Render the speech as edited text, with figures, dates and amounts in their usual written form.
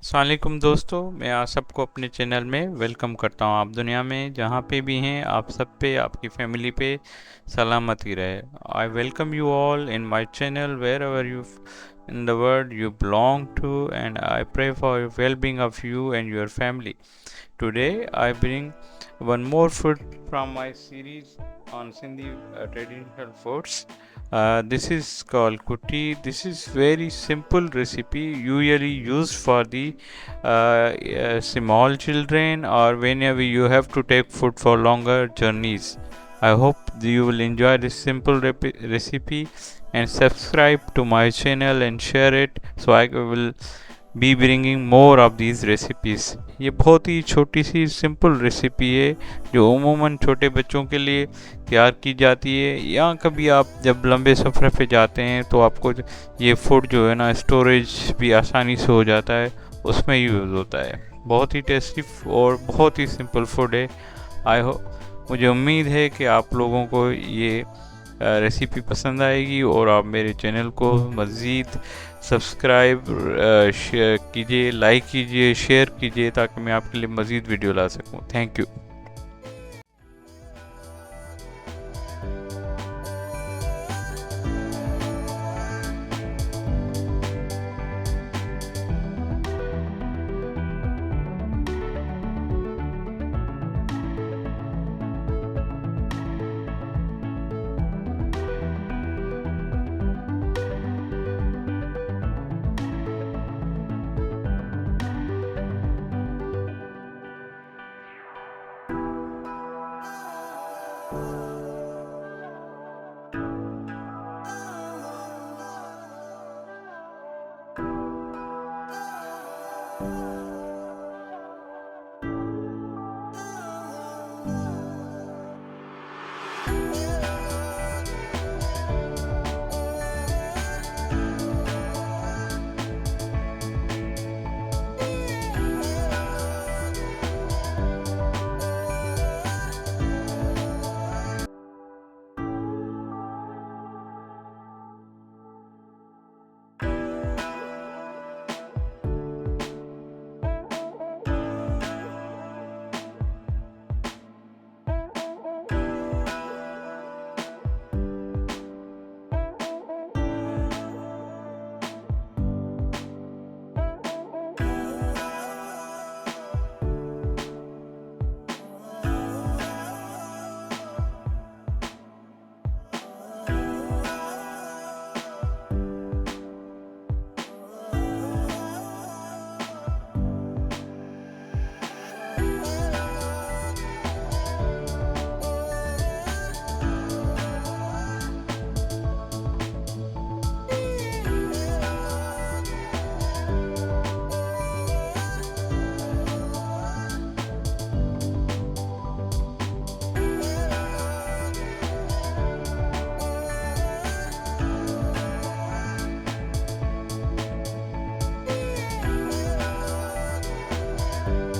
अस्सलामुअलैकुम दोस्तों, मैं आप सबको अपने चैनल में वेलकम करता हूँ। आप दुनिया में जहाँ पे भी हैं, आप सब पे, आपकी फैमिली पे सलामती रहे। I welcome you all in my channel wherever you in the world you belong to, and I pray for your well-being of you and your family. Today I bring one more food from my series on Sindhi traditional foods. This is called Kutte. This is very simple recipe usually used for the small children or whenever you have to take food for longer journeys. I hope you will enjoy this simple recipe and subscribe to my channel and share it so I will be bringing more of these recipes. ये बहुत ही छोटी सी simple recipe है जो उमूमन छोटे बच्चों के लिए तैयार की जाती है, या कभी आप जब लंबे सफ़र पे जाते हैं तो आपको ये फूड जो है ना, स्टोरेज भी आसानी से हो जाता है, उसमें यूज़ होता है। बहुत ही टेस्टी और बहुत ही सिंपल फूड है। आई होप, मुझे उम्मीद है कि आप लोगों को ये रेसिपी पसंद आएगी और आप मेरे चैनल को मज़ीद सब्सक्राइब कीजिए, लाइक कीजिए, शेयर कीजिए ताकि मैं आपके लिए मज़ीद वीडियो ला सकूं। Thank you.